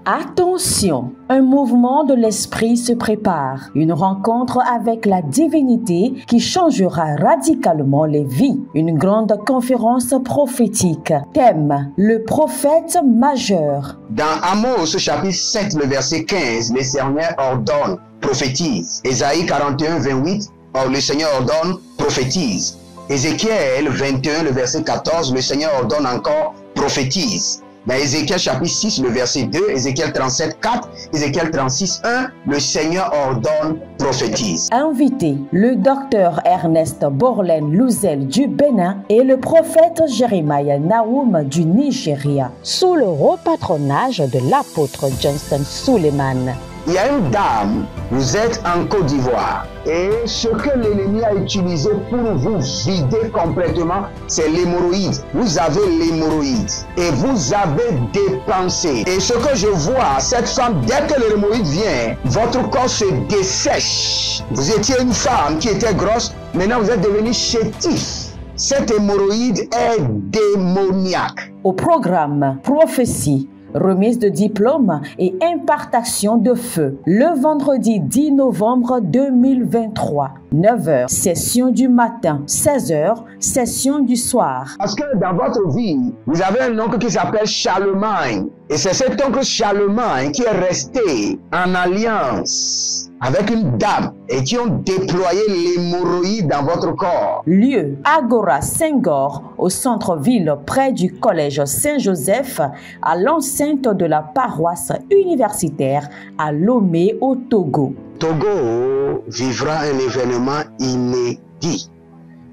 Attention, un mouvement de l'esprit se prépare, une rencontre avec la divinité qui changera radicalement les vies, une grande conférence prophétique. Thème, le prophète majeur. Dans Amos chapitre 7, le verset 15, le Seigneur ordonne, prophétise. Ésaïe 41, 28, le Seigneur ordonne, prophétise. Ézéchiel 21, le verset 14, le Seigneur ordonne encore, prophétise. Dans Ézéchiel chapitre 6, le verset 2, Ézéchiel 37, 4, Ézéchiel 36, 1, le Seigneur ordonne, prophétise. Invité, le docteur Ernest Borlen Louzel du Bénin et le prophète Jeremiah Nahum du Nigeria, sous le haut patronage de l'apôtre Johnson Suleiman. Il y a une dame, vous êtes en Côte d'Ivoire et ce que l'ennemi a utilisé pour vous vider complètement, c'est l'hémorroïde. Vous avez l'hémorroïde et vous avez dépensé. Et ce que je vois, cette femme, dès que l'hémorroïde vient, votre corps se dessèche. Vous étiez une femme qui était grosse, maintenant vous êtes devenu chétif. Cette hémorroïde est démoniaque. Au programme Prophétie, remise de diplôme et impartation de feu. Le vendredi 10 novembre 2023, 9h, session du matin, 16h, session du soir. Parce que dans votre vie, vous avez un oncle qui s'appelle Charlemagne. Et c'est cet oncle Charlemagne qui est resté en alliance avec une dame et qui ont déployé l'hémorroïde dans votre corps. Lieu, Agora Senghor, au centre-ville près du collège Saint-Joseph, à l'enceinte de la paroisse universitaire à Lomé au Togo. Togo vivra un événement inédit.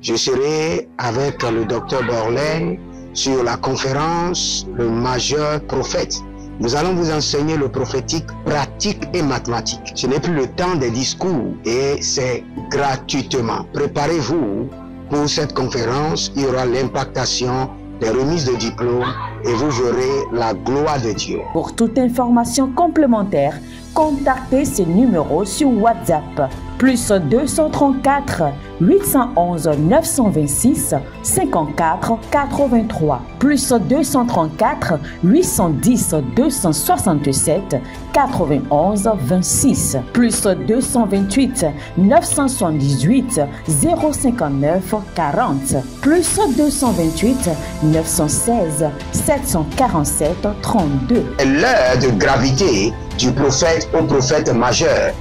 Je serai avec le docteur Borlen sur la conférence Le Majeur Prophète. Nous allons vous enseigner le prophétique pratique et mathématique. Ce n'est plus le temps des discours et c'est gratuitement. Préparez-vous pour cette conférence. Il y aura l'impactation des remises de diplômes et vous verrez la gloire de Dieu. Pour toute information complémentaire, contactez ces numéros sur WhatsApp. Plus 234 811 926 54 83. Plus 234 810 267 91 26. Plus 228 978 059 40. Plus 228 916 747 32. L'heure de gravité du prophète au prophète majeur.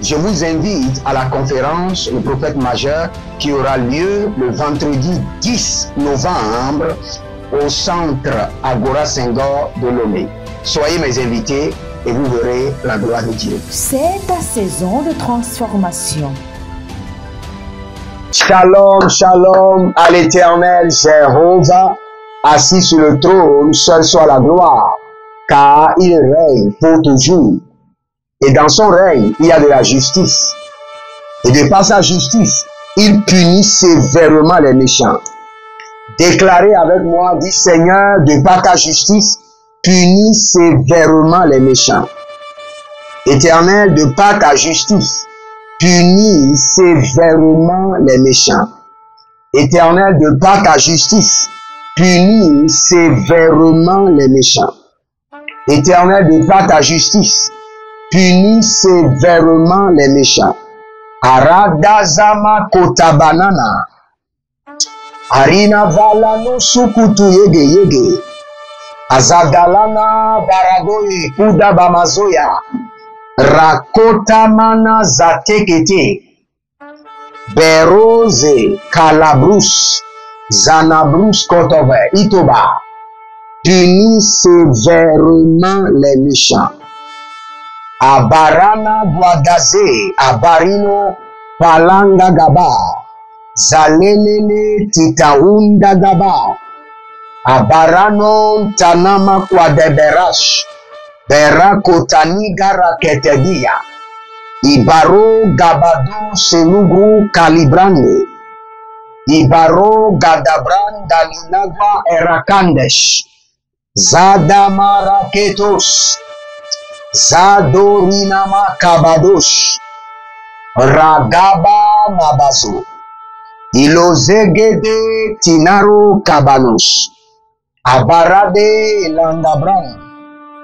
Je vous invite à la conférence Le Prophète Majeur qui aura lieu le vendredi 10 novembre au centre Agora Senghor de Lomé. Soyez mes invités et vous verrez la gloire de Dieu. C'est ta saison de transformation. Shalom, shalom à l'Éternel Jéhovah, assis sur le trône, seul soit la gloire, car il règne pour toujours. Et dans son règne, il y a de la justice. Et de par sa justice, il punit sévèrement les méchants. Déclarez avec moi, dit Seigneur, de par ta justice, punis sévèrement les méchants. Éternel, de par ta justice, punis sévèrement les méchants. Éternel, de par ta justice, punis sévèrement les méchants. Éternel, de par ta justice, punis sévèrement les méchants. Aradazama kotabanana. Arina valano sukutu yege yege. Azadalana baragoye kudabamazoya. Rakotamana zatekete. Beroze kalabrus. Zanabrus kotove itoba. Punis sévèrement les méchants. Abarana Guadaze, Abarino Palanga Gaba, Zalelele Titaunda Gaba, Abarano Tanama Quadeberash, Berakotaniga Raketedia, Ibaro Gabado Senugru Calibrande, Ibaro Gadabran Dalinagua Erakandesh, Zadama Raketos, Zadorinama Kabadosh, Ragaba Nabazo, Ilozegede Tinaro Kabanos, Abarade Landabran,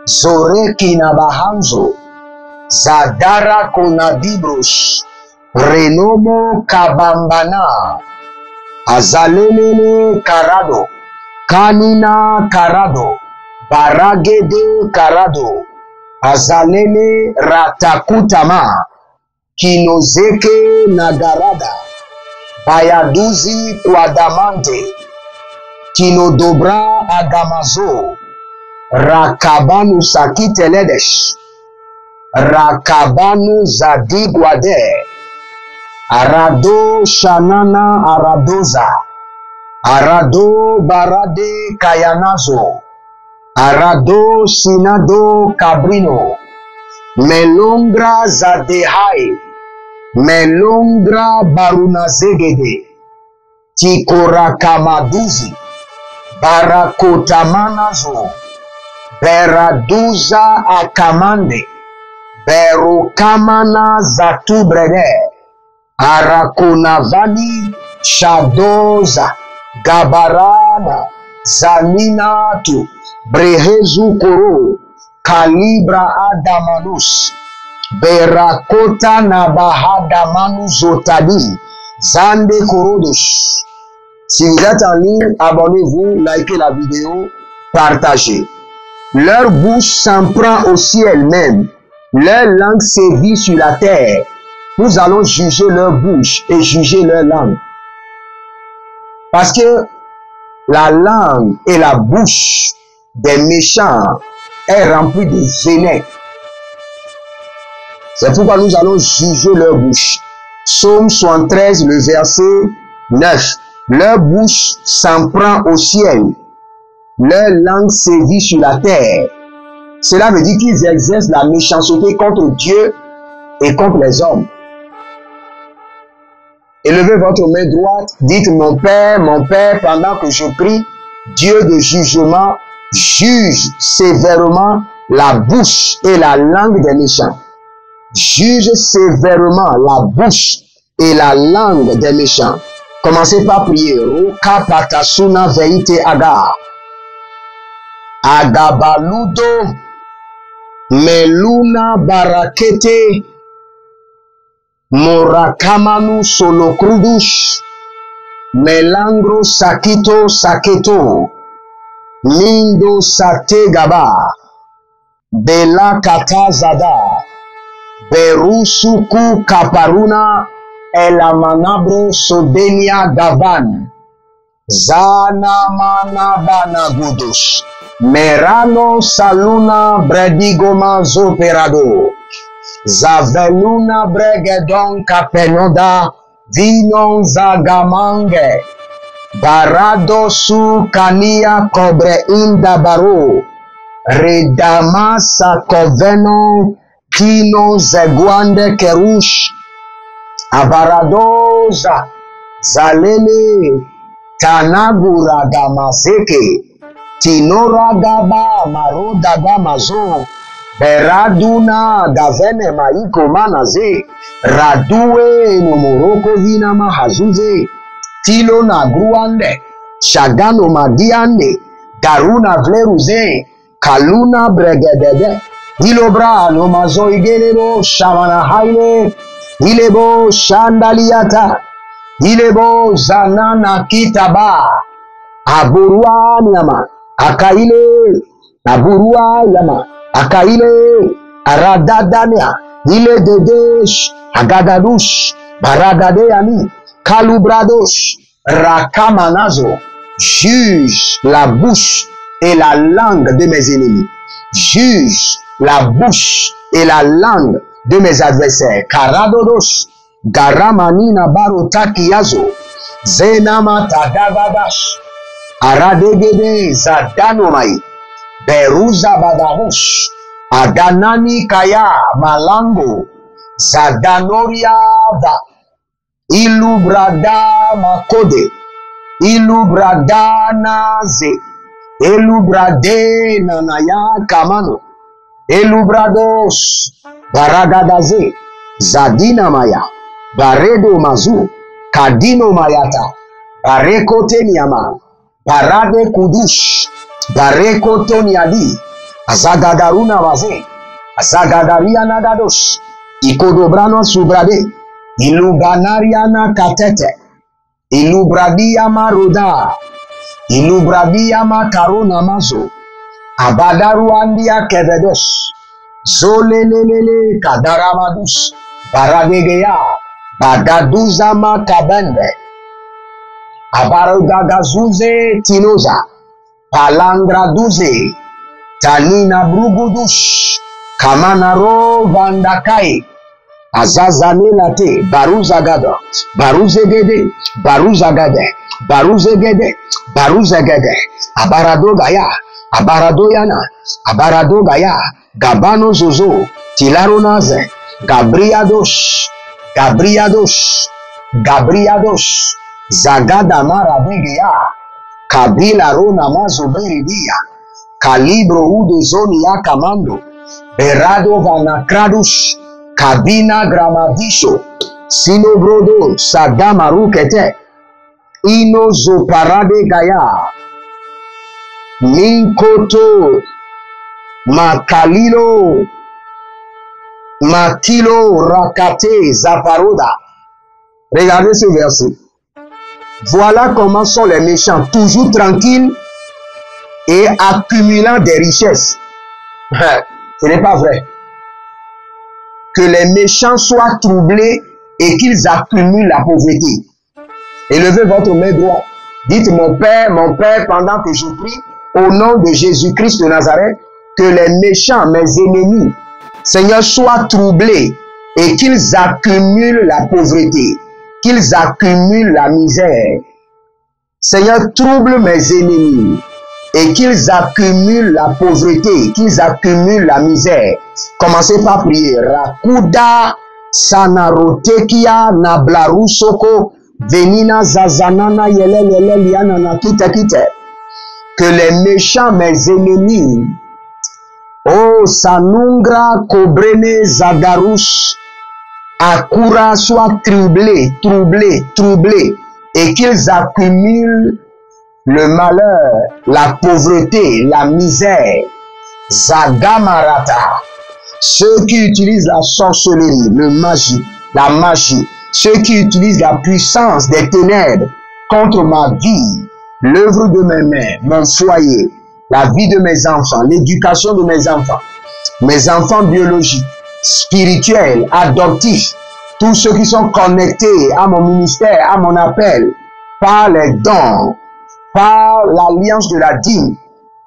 Zoreki na bahanzo, Zadara konadibros, Renomo kabambana, Azalelele karado, Kanina karado, Baragede karado, Azalele ratakutama, Kinozeke nagarada, Bayaduzi kwadamante, Kinodobra agamazo, Rakabanu sakiteledesh, Rakabanu zadigwade, Arado shanana aradoza, Arado barade kayanazo, Arado sinado cabrino, Melongra zadehai, Melongra barunazegede, Tikorakamaduzi, Barakotamanazo, Beraduza akamande, Berukamana zatubrede, Arakunavani shadoza, Gabarana, Zaninatu, Brehezu koro, Kalibra adamanus, Berakota nabahadamanu zotadi, Zande korodos. Si vous êtes en ligne, abonnez-vous, likez la vidéo, partagez. Leur bouche s'en prend au ciel même, leur langue sévit sur la terre. Nous allons juger leur bouche et juger leur langue. Parce que la langue et la bouche des méchants est remplie de venin. C'est pourquoi nous allons juger leur bouche. Psaume 73, le verset 9. Leur bouche s'en prend au ciel, leur langue sévit sur la terre. Cela veut dire qu'ils exercent la méchanceté contre Dieu et contre les hommes. Élevez votre main droite, dites mon Père, pendant que je prie, Dieu de jugement, juge sévèrement la bouche et la langue des méchants. Juge sévèrement la bouche et la langue des méchants. Commencez par prier. Roka patasuna veite aga. Agabaludo. Meluna barakete. Morakamanu solokrudush. Melangro sakito saketo. Mindo sate gaba. Bela katazada. Berusuku kaparuna. Elamanabre sodenia gavan. Zana mana bana gudush. Merano saluna bredigoma zoperado. Zaveluna bregedon kapenoda. Vinon zagamange. Barado su kania kobre indabaro. Redama sakoveno. Kino zeguande kerush. Abaradoza, Zalele, Tanagura Gamaseke, Tinora Gaba, Maroda Gamazo, Beraduna, Gavene Maiko Manaze, Radue, Nomoroko Vina Mahazuze, Tilo Nagruande, Shagano Madiande, Daruna Vleruze, Kaluna Bregedede, Dilobra, Nomazo Igelero, Shamana Haile, Ilebo Shandaliata, Ilebo Zanana Kitaba, Aburua Yama, Akaile, Aburua Yama, Akaile, Aradadania, Ile Dedesh, Agagadush, Baragadeani, Kalubradosh, Rakamanazo, juge la bouche et la langue de mes ennemis, juge la bouche et la langue de mes adversaires. Karadodos, Garamanina Barotakiazo, Zenama Tadavadash, Aradegede Zadanomai, Beruza Badahush, Adanani Kaya Malango, Zadanoria, Ilubrada Makode, Ilubrada Naze, Elubrade Nanaya Kamano, Elubrados, Baragadaze, Zadina Maya, Baredo Mazu, Kadino Mayata, Bareko Teniama, Barade Kudush, Bareko Toniadi, Azagadaruna vaze. Azagadariana gados. Ikodobrano subrade. Iluganariana katete. Ilubradiama roda. Ilubradiama karona mazo. Abadaruandia kevedos. Zolelelele kadaramadus. Baradegeya. Bagaduzama kabende. Abarogagazuze tinoza. Palangraduze. Tanina brugudush. Kamanaro vandakai. Azazanelate. Baruzagada. Baruzegede. Baruzagade. Baruzegede. Baruzegede. Abaradogaya. Abaradoyana. Abaradogaya. Gabano zozo. Tilaronaze. Gabriados. Gabriados. Gabriados. Zagada maradegeya. Kabila rona mazo beridia. Calibro ude zoni ya kamando. Berado vanakradus. Kabina gramadisho. Sinobrodo sagama rukete. Ino zoparade gaya. Minkoto. Makalilo. Makilo rakate zaparoda. Regardez ce verset. Voilà comment sont les méchants, toujours tranquilles et accumulant des richesses. Ce n'est pas vrai. Que les méchants soient troublés et qu'ils accumulent la pauvreté. Élevez votre main droite. Dites mon Père, pendant que je prie, au nom de Jésus-Christ de Nazareth, que les méchants, mes ennemis, Seigneur, soient troublés et qu'ils accumulent la pauvreté, qu'ils accumulent la misère. Seigneur, trouble mes ennemis et qu'ils accumulent la pauvreté, qu'ils accumulent la misère. Commencez par prier. Rakuda sanarotekia nablarusoko venina zazanana yelelele liana nakita kite. Que les méchants, mes ennemis, oh sanungra kobrene zagarus akura soient troublés, et qu'ils accumulent le malheur, la pauvreté, la misère. Zagamarata. Ceux qui utilisent la sorcellerie, la magie, ceux qui utilisent la puissance des ténèbres contre ma vie, l'œuvre de mes mains, mon foyer, la vie de mes enfants, l'éducation de mes enfants biologiques, spirituels, adoptifs, tous ceux qui sont connectés à mon ministère, à mon appel, par les dons, par l'alliance de la dîme.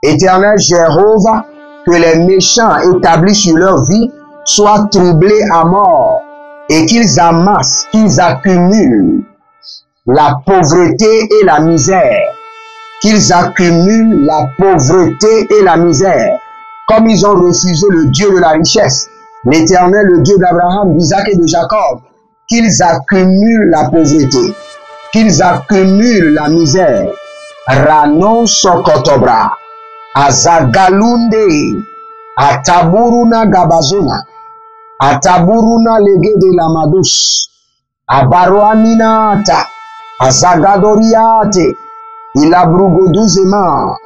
Éternel Jéhovah, que les méchants établis sur leur vie soient troublés à mort et qu'ils amassent, qu'ils accumulent la pauvreté et la misère. Qu'ils accumulent la pauvreté et la misère. Comme ils ont refusé le Dieu de la richesse, l'Éternel, le Dieu d'Abraham, d'Isaac et de Jacob, qu'ils accumulent la pauvreté, qu'ils accumulent la misère. Ranon sokotobra, azagalunde, ataburuna gabazuna, ataburuna legede lamadus, abaroaminata, azagadoriate, ilabrugoduzema,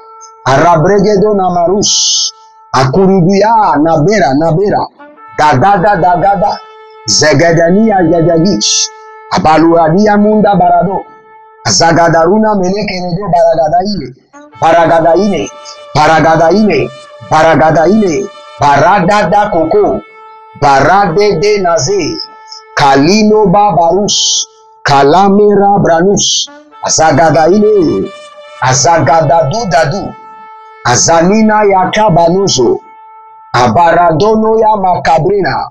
arabregedo namarus, akuruduya nabera, dagada, zegedania yadagich, abaluadia munda barado, Zagadaruna melekeredo baragadaine, baradada koko, baradede naze, kalino babarus, kalamera branus, azagadaine, azagadadu dadu, azanina yakabanuzo, abaradono ya makabrina,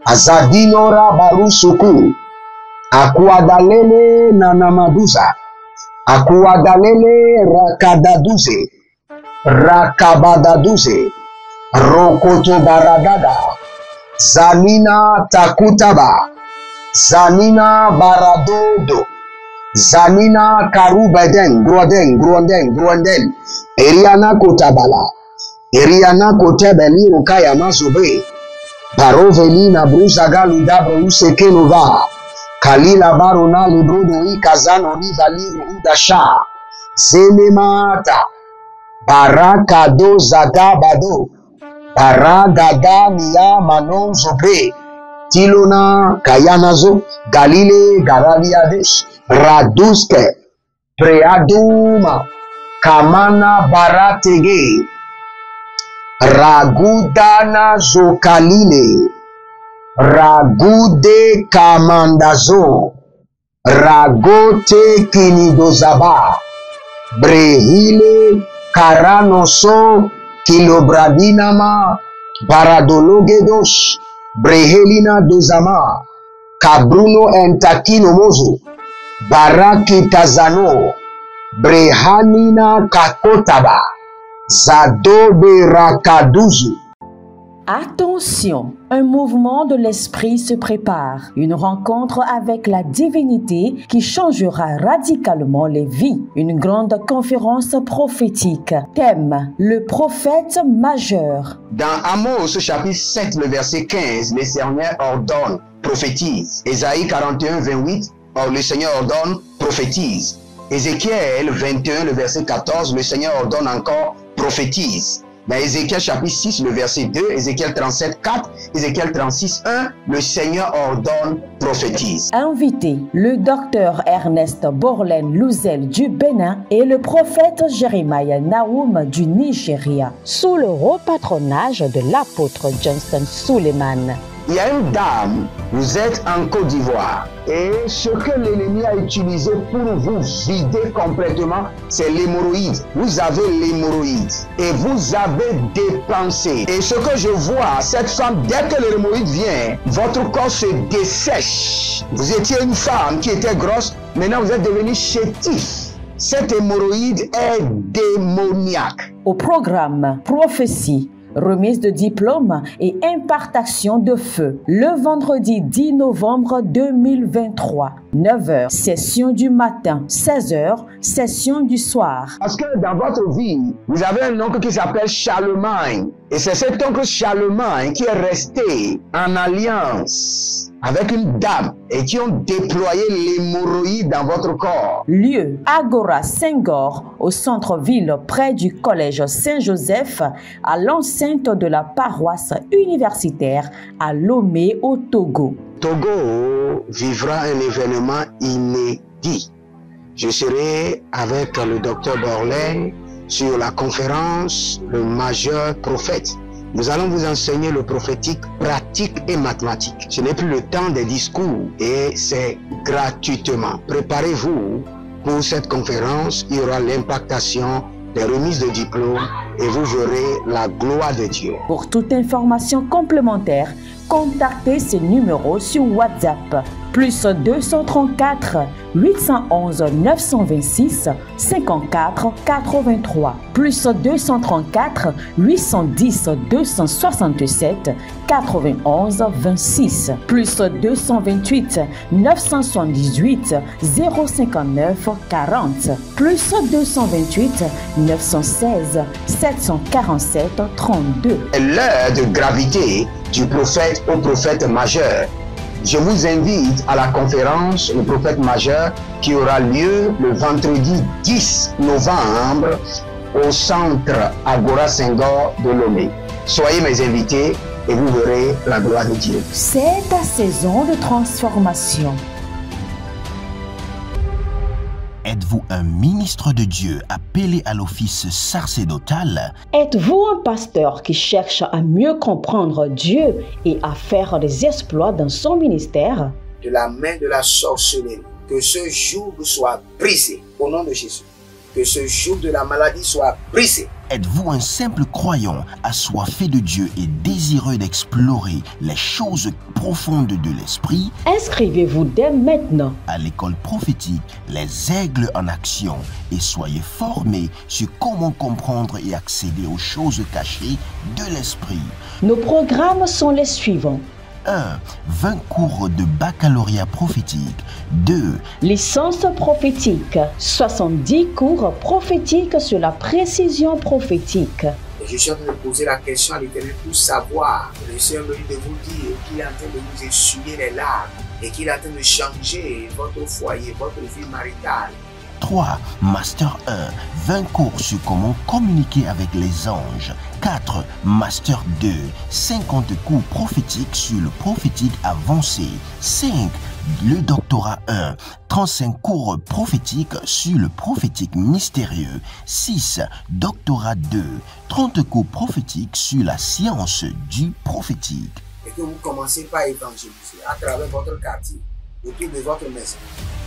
azadinora barusuku, Akuadalele nanamaduza. Akuadalele rakadaduze. Rakabadaduze. Rokoto baradada. Zanina takutaba. Zanina baradodo. Zanina karubeden. Gruanden. Eriana kotabala. Eriana kotebeli rukaya mazobe. Baroveli na bruzaga ludabro usekenova. Kalila barona librodo i kazano riva livre udasha. Zenemata. Barakado zagabado. Paragada Mia Manon Zobre, Tilona Kayanazo, Galile Garaliades, Raduske, Preaduma, Kamana Baratege, Ragudana Zokalile, Ragude Kamandazo, Ragote Kinidozaba, Brehile Karanoso, Kilobradinama, Baradologedos, Brehelina Dozama, Cabruno Entakino Mozo, Baraki Tazano, Brehanina Kakotaba, Zadobe Rakaduzu. Attention, un mouvement de l'esprit se prépare, une rencontre avec la divinité qui changera radicalement les vies, une grande conférence prophétique. Thème, le prophète majeur. Dans Amos chapitre 7, le verset 15, le Seigneur ordonne, prophétise. Ésaïe 41, 28, le Seigneur ordonne, prophétise. Ézéchiel 21, le verset 14, le Seigneur ordonne encore, prophétise. Dans Ézéchiel chapitre 6, le verset 2, Ézéchiel 37, 4, Ézéchiel 36, 1, le Seigneur ordonne, prophétise. Invité, le docteur Ernest Borlen Louzel du Bénin et le prophète Jeremiah Nahum du Nigeria, sous le haut patronage de l'apôtre Johnson Suleiman. Il y a une dame, vous êtes en Côte d'Ivoire, et ce que l'ennemi a utilisé pour vous vider complètement, c'est l'hémorroïde. Vous avez l'hémorroïde et vous avez dépensé. Et ce que je vois, cette femme, dès que l'hémorroïde vient, votre corps se dessèche. Vous étiez une femme qui était grosse, maintenant vous êtes devenu chétif. Cette hémorroïde est démoniaque. Au programme Prophétie, remise de diplôme et impartation de feu. Le vendredi 10 novembre 2023, 9h, session du matin, 16h, session du soir. Parce que dans votre vie, vous avez un oncle qui s'appelle Charlemagne. Et c'est cet oncle Charlemagne qui est resté en alliance avec une dame et qui ont déployé l'hémorroïde dans votre corps. Lieu, Agora Senghor, au centre-ville près du collège Saint-Joseph, à l'enceinte de la paroisse universitaire à Lomé au Togo. Togo vivra un événement inédit. Je serai avec le docteur Borlen sur la conférence Le Majeur Prophète. Nous allons vous enseigner le prophétique pratique et mathématique. Ce n'est plus le temps des discours et c'est gratuitement. Préparez-vous pour cette conférence. Il y aura l'impactation des remises de diplômes et vous verrez la gloire de Dieu. Pour toute information complémentaire, contactez ces numéros sur WhatsApp. Plus 234 811 926 54 83. Plus 234 810 267 91 26. Plus 228 978 059 40. Plus 228 916 747 32. L'heure de gravité du prophète au prophète majeur. Je vous invite à la conférence Le Prophète Majeur qui aura lieu le vendredi 10 novembre au centre Agora Senghor de Lomé. Soyez mes invités et vous verrez la gloire de Dieu. C'est ta saison de transformation. Êtes-vous un ministre de Dieu appelé à l'office sacerdotal? Êtes-vous un pasteur qui cherche à mieux comprendre Dieu et à faire des exploits dans son ministère? De la main de la sorcellerie, que ce joug soit brisé au nom de Jésus. Que ce joug de la maladie soit brisé. Êtes-vous un simple croyant assoiffé de Dieu et désireux d'explorer les choses profondes de l'esprit? Inscrivez-vous dès maintenant à l'école prophétique Les Aigles en Action et soyez formés sur comment comprendre et accéder aux choses cachées de l'esprit. Nos programmes sont les suivants. 1. 20 cours de baccalauréat prophétique. 2. Licence prophétique. 70 cours prophétiques sur la précision prophétique. Et je suis en train de poser la question à l'Éternel pour savoir. Le Seigneur me dit de vous dire qu'il est en train de vous essuyer les larmes et qu'il est en train de changer votre foyer, votre vie maritale. 3. Master 1, 20 cours sur comment communiquer avec les anges. 4. Master 2, 50 cours prophétiques sur le prophétique avancé. 5. Le doctorat 1, 35 cours prophétiques sur le prophétique mystérieux. 6. Doctorat 2, 30 cours prophétiques sur la science du prophétique. Et que vous commencez par évangéliser à travers votre quartier, autour de votre maison,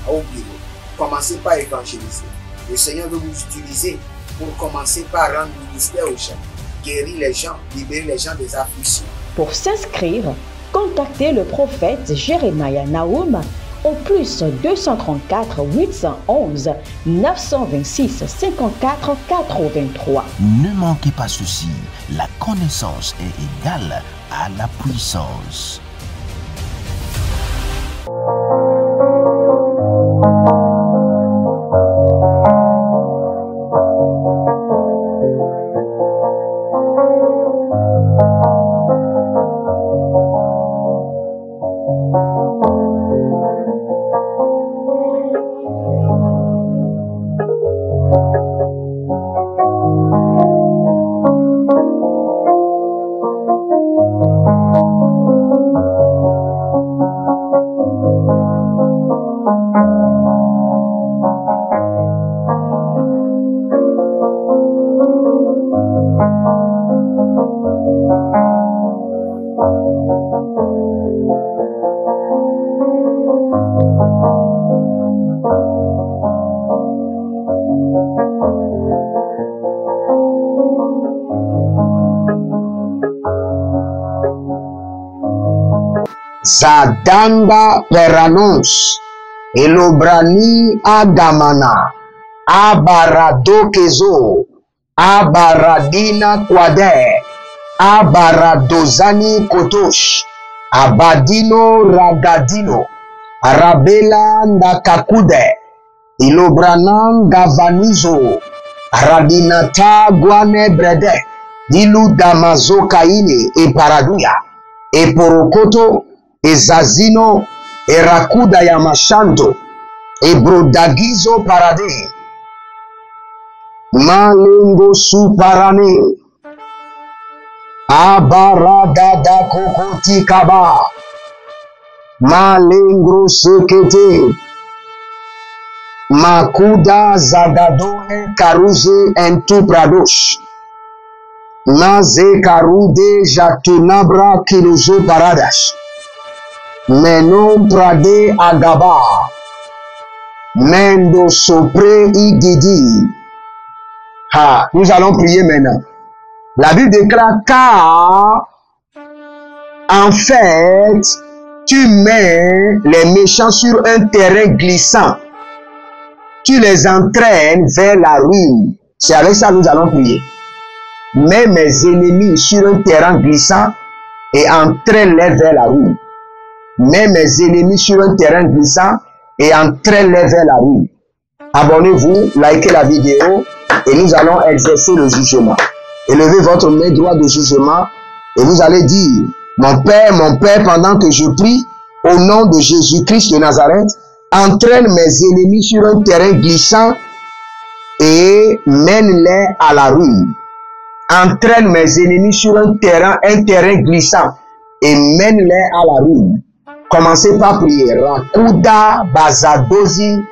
au bureau. Commencez par évangéliser. Le Seigneur veut vous utiliser pour commencer par rendre ministère aux gens, guérir les gens, libérer les gens des afflictions. Pour s'inscrire, contactez le prophète Jeremiah Nahum au plus 234 811 926 54 83. Ne manquez pas ceci, la connaissance est égale à la puissance. Zadanga Peranos, Elobrani Agamana, Abaradokezo, Abaradina Kwade, Abaradozani Kotosh, Abadino Ragadino, Arabela Ndakakude, Ilobranan Gavanizo, Aradinata Guane Brede, Dilu Damazo Kaini e Paraduya, e Porokoto, Ezazino, Erakuda Yamashanto, Ebrodagizo Parade, Malengo Suparane, Abarada Kokoti Kaba, Malengro Sekete, Makuda Zagadone Karuze Entu Pradosh, Naze Karude Jatunabra Kiluzo Paradash, Menon Prade Agaba, Mendo Sopre Igidi. Nous allons prier maintenant. La Bible déclare car en fait tu mets les méchants sur un terrain glissant, tu les entraînes vers la ruine. C'est avec ça que nous allons prier. Mets mes ennemis sur un terrain glissant et entraîne-les vers la ruine. Mets mes ennemis sur un terrain glissant et entraîne-les vers la ruine. Abonnez-vous, likez la vidéo et nous allons exercer le jugement. Élevez votre main droite de jugement et vous allez dire, mon Père, pendant que je prie, au nom de Jésus-Christ de Nazareth, entraîne mes ennemis sur un terrain glissant et mène-les à la ruine. Entraîne mes ennemis sur un terrain glissant et mène-les à la ruine. Commencez par prier. Rakuda Bazadozi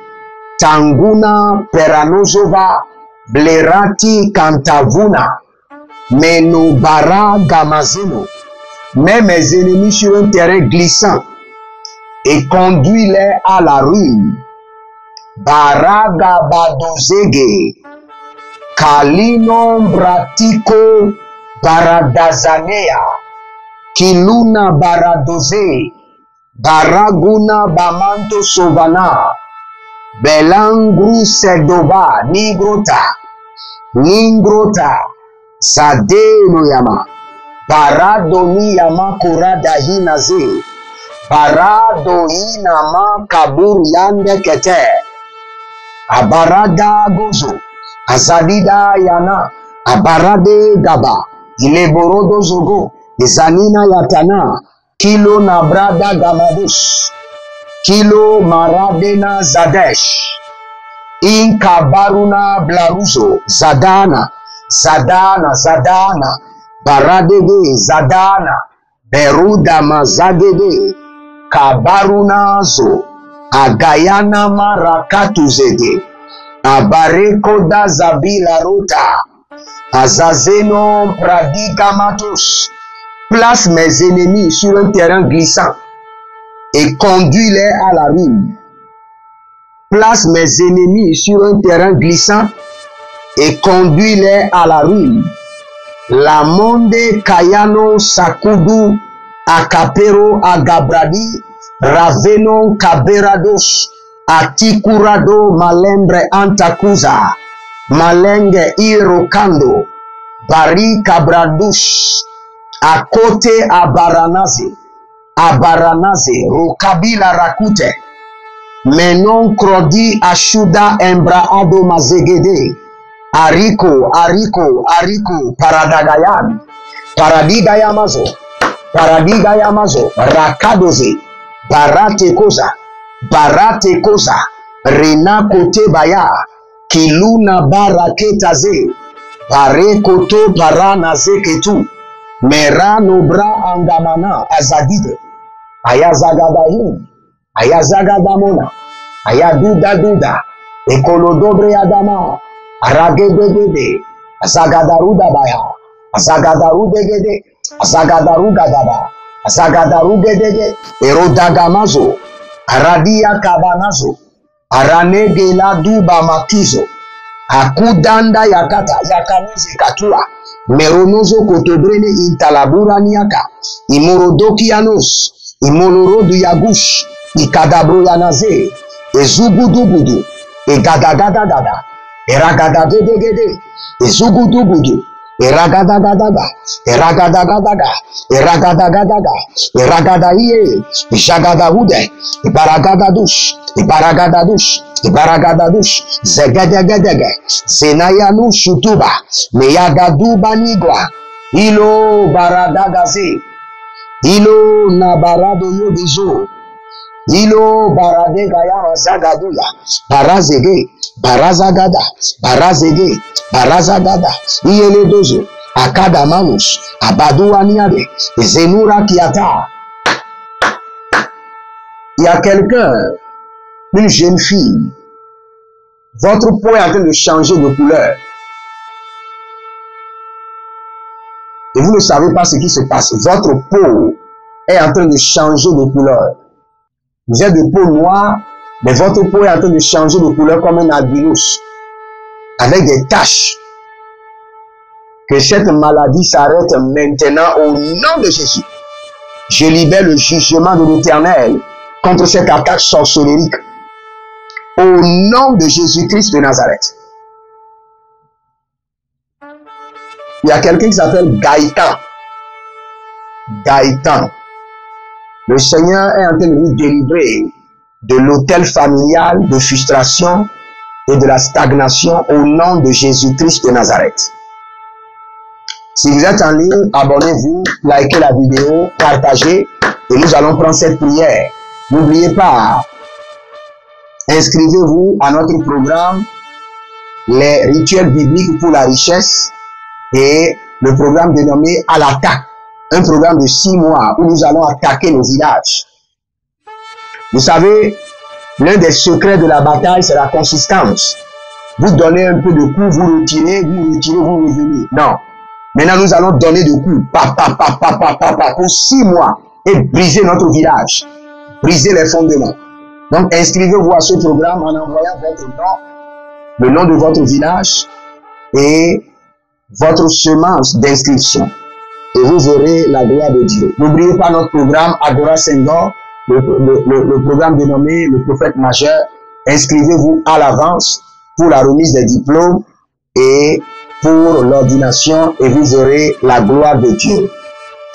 Tanguna Peranozova Blerati Kantavuna Menobara Gamazino. Mets mes ennemis sur un terrain glissant et conduis-les à la ruine. Baraga Badozege Kalino Bratiko Baradazanea Kiluna Baradoze Baraguna Bamanto Sovana Belangru Sedoba Ningrota Sadeno Yama Baradoni Yama Kurada Hinaze Barado Inama Kabur Yande Kete Abarada Gozo Azadida Yana Abarade Gaba Ileborodo Zogo Izanina Yatana Kilo Nabrada Gamadush Kilo Maradena Zadesh Inkabaruna blaruzo. Zadana. Zadana. Zadana. Baradege. Zadana. Beruda mazagede. Kabarunazo. Agayana marakatuzede. Abareko da zabila rota. Azazeno pradigamatos. Place mes ennemis sur un terrain glissant et conduis-les à la ruine. Place mes ennemis sur un terrain glissant et conduis-les à la ruine. La monde Kayano Sakudu Akapero Agabradi Raveno Kaberados Atikurado Malembre Antakuza Malenge Irokando Bari Kabradus Akote Abaranaze Rokabila Rakute Menon Krodi Ashuda Embra Ado Mazegede Ariko Paradigayamazo Rakadoze Barate Koza Rena Kote Baya Kiluna Baraketaze Barekoto Baranaze Ketu Merano Bra Angamana Azadide Ayazagadamona Ayaduda Ekolodobre Adama Aragedegede Azagadaruda Baya Azagadurugede Azagadurugede Erodagamazo Aradia Kabanazo Aranegela Duba Makizo Akudanda Yakanoze Katura Meronozo Kotobrene Intalabura Niaka Imorodokianos Imolorodu Yagush Ikadabro Yanaze Ezugudugudu Egadagada Eragadagedegede Ezugudugudu Eragadagadaga Eragadahiye Ishagadahude Ibaragadadush Zegedegedege Zenayanu Shutuba Meyagaduba Nigwa Ilo Baradagaze Ilo Nabarado Yogizo Ilo Baradegaya Zagaduya Barazagada Iyele Dozo Akada Manus Abadou Aniade Zenura Kiata. Il y a quelqu'un, une jeune fille, votre peau est en train de changer de couleur. Et vous ne savez pas ce qui se passe. Votre peau est en train de changer de couleur. Vous êtes de peau noire, mais votre peau est en train de changer de couleur comme un albinus, avec des taches. Que cette maladie s'arrête maintenant au nom de Jésus. Je libère le jugement de l'Éternel contre cette attaque sorcelérique. Au nom de Jésus-Christ de Nazareth. Il y a quelqu'un qui s'appelle Gaëtan. Le Seigneur est en train de nous délivrer de l'autel familial, de frustration et de la stagnation au nom de Jésus-Christ de Nazareth. Si vous êtes en ligne, abonnez-vous, likez la vidéo, partagez et nous allons prendre cette prière. N'oubliez pas, inscrivez-vous à notre programme les rituels bibliques pour la richesse et le programme dénommé À l'attaque, un programme de 6 mois où nous allons attaquer nos villages. Vous savez, l'un des secrets de la bataille, c'est la consistance. Vous donnez un peu de coups, vous retirez, vous revenez. Non. Maintenant, nous allons donner de coups, pour 6 mois et briser notre village, briser les fondements. Donc, inscrivez-vous à ce programme en envoyant votre nom, le nom de votre village et votre semence d'inscription. Et vous verrez la gloire de Dieu. N'oubliez pas notre programme Agora Senghor, le programme dénommé le prophète majeur. Inscrivez-vous à l'avance pour la remise des diplômes et pour l'ordination et vous verrez la gloire de Dieu.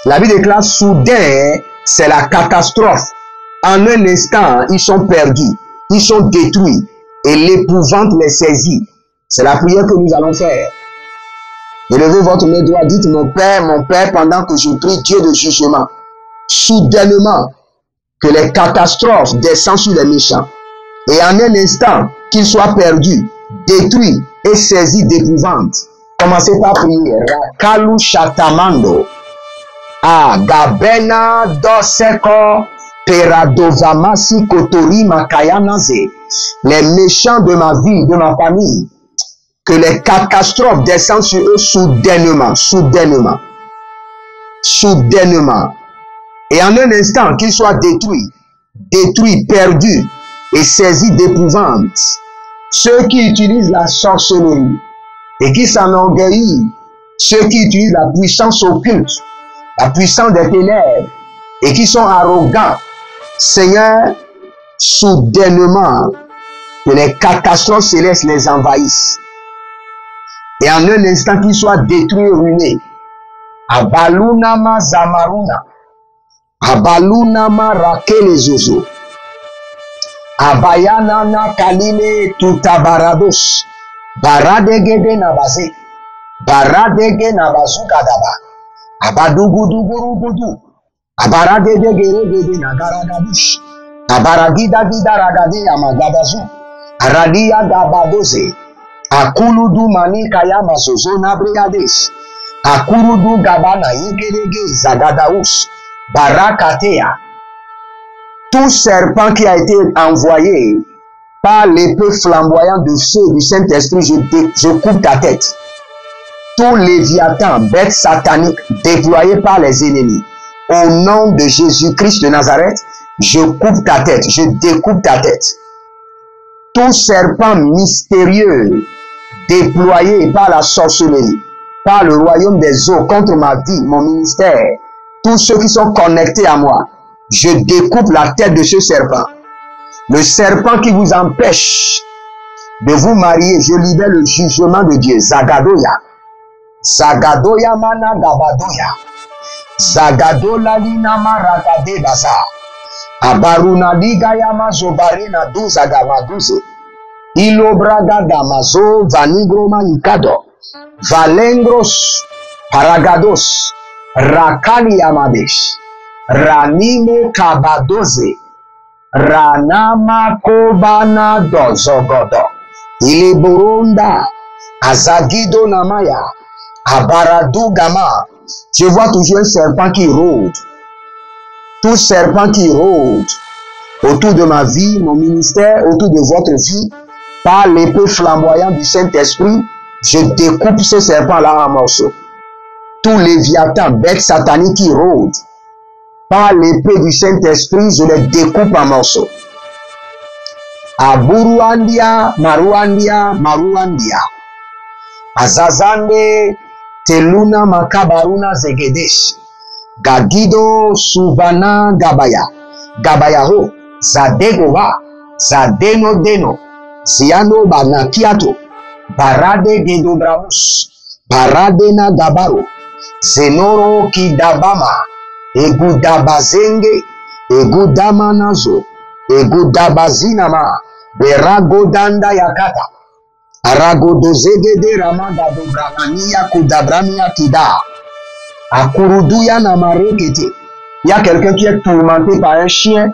La Bible déclare soudain, c'est la catastrophe. En un instant, ils sont perdus, ils sont détruits et l'épouvante les saisit. C'est la prière que nous allons faire. Élevez votre main droite, dites mon Père, pendant que je prie Dieu de jugement. Soudainement, que les catastrophes descendent sur les méchants. Et en un instant, qu'il soit perdu, détruit et saisi d'épouvante. Commencez par prier. Rakalu shatamando. Gabena doseko peradovamasi kotori makayanaze. Les méchants de ma vie, de ma famille, que les catastrophes descendent sur eux soudainement, soudainement, soudainement. Et en un instant, qu'ils soient détruits, perdus et saisis d'épouvante. Ceux qui utilisent la sorcellerie et qui s'enorgueillissent, ceux qui utilisent la puissance occulte, la puissance des ténèbres et qui sont arrogants, Seigneur, soudainement, que les catastrophes célestes les envahissent. Et en un instant, qu'ils soient détruits et ruinés. Abalunama zamaruna. Abalunama rakele zozo. Abayanana kalime tutabarados. Baradegede nabaze. Baradege nabazu kadaba. Abadugudugurugudu. Abaradegede nagaragadush. Abaragida gida ragade amagadazu. Aradia gabadoze. Akuludu mani kaya masozo nabriades. Akurudu gabana yegerege zagadaus. Barakatea. Tout serpent qui a été envoyé par l'épée flamboyante de feu du Saint-Esprit, je coupe ta tête. Tout léviathan, bête satanique déployé par les ennemis, au nom de Jésus-Christ de Nazareth, je coupe ta tête, je découpe ta tête. Tout serpent mystérieux déployé par la sorcellerie, par le royaume des eaux contre ma vie, mon ministère, tous ceux qui sont connectés à moi, je découpe la tête de ce serpent. Le serpent qui vous empêche de vous marier, je libère le jugement de Dieu. Zagadoya. Zagadoya mana gabadoya. Zagadola lina marakade baza. Abaruna liga yama zobarina duza gamaduze. Ilobraga damazo vanigroma ikado. Valengros paragados. Rakani yamadesh. Ranimo kabadoze. Ranama kobana dozogodo. Iliburunda. Azagido namaya. Abaradu gama. Je vois toujours un serpent qui rôde. Tout serpent qui rôde autour de ma vie, mon ministère, autour de votre vie, par l'épée flamboyante du Saint-Esprit, je découpe ce serpent-là en morceaux. Tous les léviathans, bêtes sataniques qui rôdent, par l'épée du Saint-Esprit, je les découpe en morceaux. Aburuandia, Maruandia, Maruandia. Azazande, Teluna, Makabaruna, Zegedesh. Gagido, Subana, Gabaya. Gabayaho, Zadegova, Zadeno Deno, Ziano Banakiato, Barade Gedobramus, Baradena Gabaro, Zenoro Kidabama, Egudabazenge, Egudamanazo, Egudabazinama, Beragodanda Yakata, Aragodozegede Ramada Dobramania Kudabramia Kida, Akuruduya Namarekete. Il y a quelqu'un qui est tourmenté par un chien.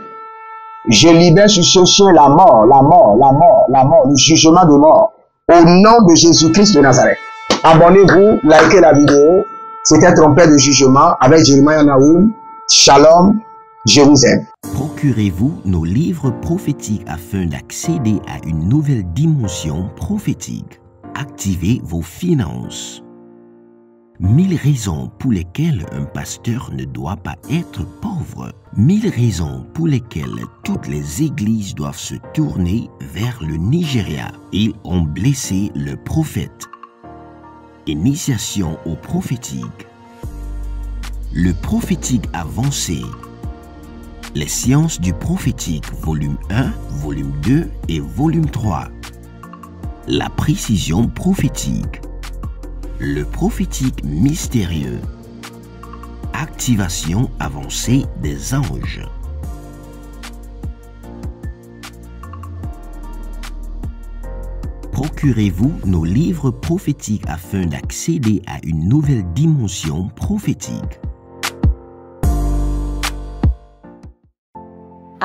Je libère sur ce chien la mort, la mort, la mort, la mort, le jugement de mort. Au nom de Jésus-Christ de Nazareth. Abonnez-vous, likez la vidéo. C'était Trompette de jugement avec Jeremiah Naoum. Shalom, je vous aime. Procurez-vous nos livres prophétiques afin d'accéder à une nouvelle dimension prophétique. Activez vos finances. 1000 raisons pour lesquelles un pasteur ne doit pas être pauvre. 1000 raisons pour lesquelles toutes les églises doivent se tourner vers le Nigeria. Ils ont blessé le prophète. Initiation au prophétique. Le prophétique avancé. Les sciences du prophétique, volume 1, volume 2 et volume 3. La précision prophétique. Le prophétique mystérieux. Activation avancée des anges. Procurez-vous nos livres prophétiques afin d'accéder à une nouvelle dimension prophétique.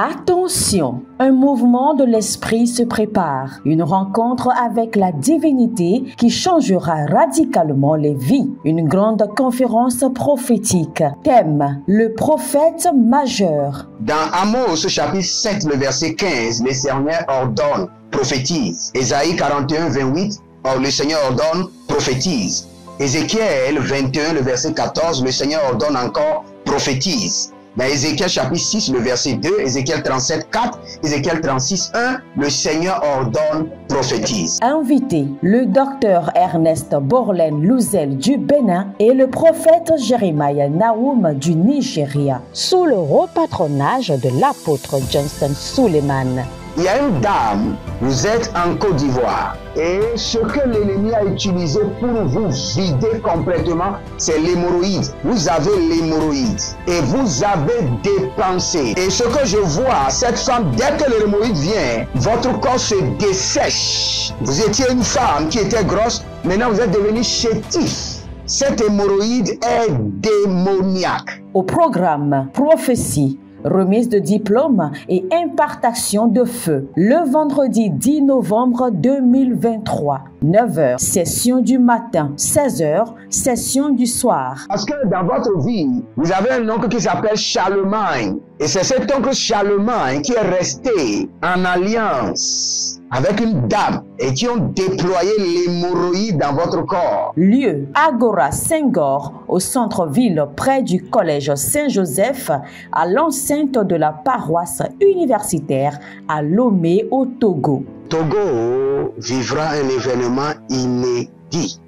Attention, un mouvement de l'esprit se prépare, une rencontre avec la divinité qui changera radicalement les vies, une grande conférence prophétique. Thème, le prophète majeur. Dans Amos chapitre 7, le verset 15, le Seigneur ordonne, prophétise. Ésaïe 41, 28, le Seigneur ordonne, prophétise. Ézéchiel 21, le verset 14, le Seigneur ordonne encore, prophétise. Dans Ézéchiel chapitre 6, le verset 2, Ézéchiel 37, 4, Ézéchiel 36, 1, le Seigneur ordonne, prophétise. Invité, le docteur Ernest Borlen Louzel du Bénin et le prophète Jeremiah Nahum du Nigeria, sous le haut patronage de l'apôtre Johnson Suleiman. Il y a une dame, vous êtes en Côte d'Ivoire et ce que l'ennemi a utilisé pour vous vider complètement, c'est l'hémorroïde. Vous avez l'hémorroïde et vous avez dépensé. Et ce que je vois, cette femme, dès que l'hémorroïde vient, votre corps se dessèche. Vous étiez une femme qui était grosse, maintenant vous êtes devenu chétif. Cette hémorroïde est démoniaque. Au programme Prophétie, remise de diplôme et impartation de feu. Le vendredi 10 novembre 2023, 9h, session du matin, 16h, session du soir. Parce que dans votre vie, vous avez un oncle qui s'appelle Charlemagne. Et c'est cet oncle Charlemagne qui est resté en alliance avec une dame et qui ont déployé l'hémorroïde dans votre corps. Lieu, Agora Senghor, au centre-ville près du collège Saint-Joseph, à l'enceinte de la paroisse universitaire à Lomé au Togo. Togo vivra un événement inédit.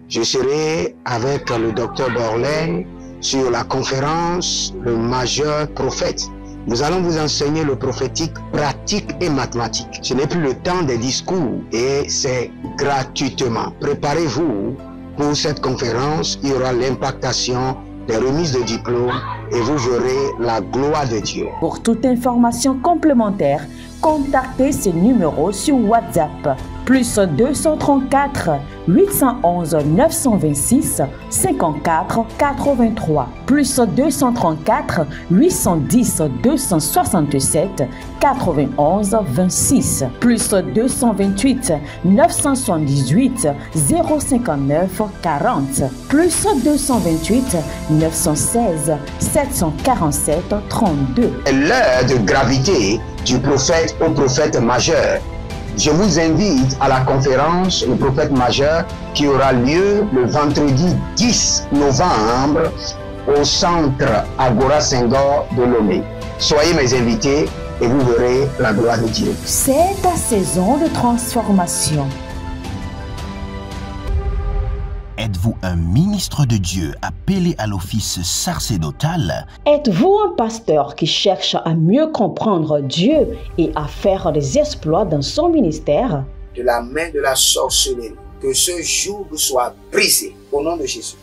Je serai avec le docteur Borlen sur la conférence Le Majeur Prophète. Nous allons vous enseigner le prophétique pratique et mathématique. Ce n'est plus le temps des discours et c'est gratuitement. Préparez-vous pour cette conférence. Il y aura l'impactation, des remises de diplômes et vous verrez la gloire de Dieu. Pour toute information complémentaire, contactez ce numéro sur WhatsApp. Plus 234 811 926 54 83. Plus 234 810 267 91 26. Plus 228 978 059 40. Plus 228 916 747 32. L'heure de gravité du prophète au prophète majeur. Je vous invite à la conférence Le Prophète Majeur qui aura lieu le vendredi 10 novembre au centre Agora Senghor de Lomé. Soyez mes invités et vous verrez la gloire de Dieu. C'est ta saison de transformation. Êtes-vous un ministre de Dieu appelé à l'office sacerdotal? Êtes-vous un pasteur qui cherche à mieux comprendre Dieu et à faire des exploits dans son ministère? De la main de la sorcellerie, que ce joug soit brisé au nom de Jésus.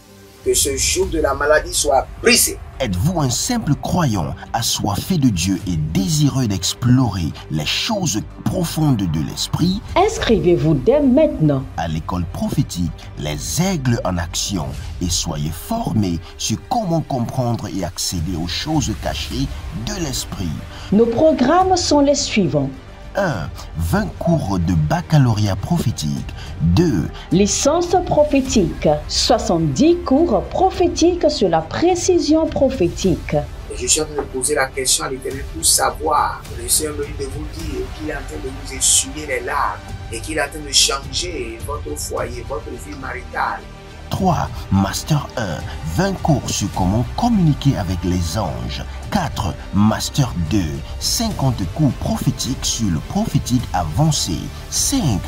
Que ce joug de la maladie soit brisé. Êtes-vous un simple croyant assoiffé de Dieu et désireux d'explorer les choses profondes de l'esprit? Inscrivez-vous dès maintenant À l'école prophétique Les Aigles en Action et soyez formés sur comment comprendre et accéder aux choses cachées de l'esprit. Nos programmes sont les suivants. 1. 20 cours de baccalauréat prophétique. 2. Licence prophétique. 70 cours prophétiques sur la précision prophétique. Et je suis en train de poser la question à l'Éternel pour savoir. Le Seigneur me dit de vous dire qu'il est en train de vous essuyer les larmes et qu'il est en train de changer votre foyer, votre vie maritale. 3. Master 1. 20 cours sur comment communiquer avec les anges. 4. Master 2. 50 cours prophétiques sur le prophétique avancé. 5.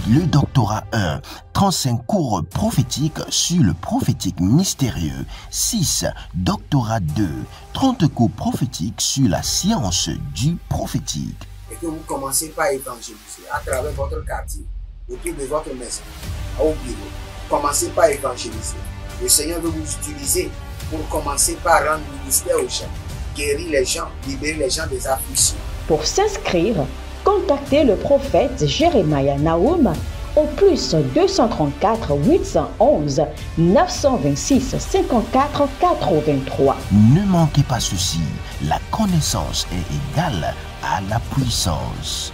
Le doctorat 1. 35 cours prophétiques sur le prophétique mystérieux. 6. Doctorat 2. 30 cours prophétiques sur la science du prophétique. Et que vous commencez par évangéliser à travers votre quartier, autour de votre maison, au bureau. Commencez par évangéliser. Le Seigneur veut vous utiliser pour commencer par rendre ministère aux gens, guérir les gens, libérer les gens des afflictions. Pour s'inscrire, contactez le prophète Jeremiah Nahum au plus 234 811 926 54 83. Ne manquez pas ceci, la connaissance est égale à la puissance.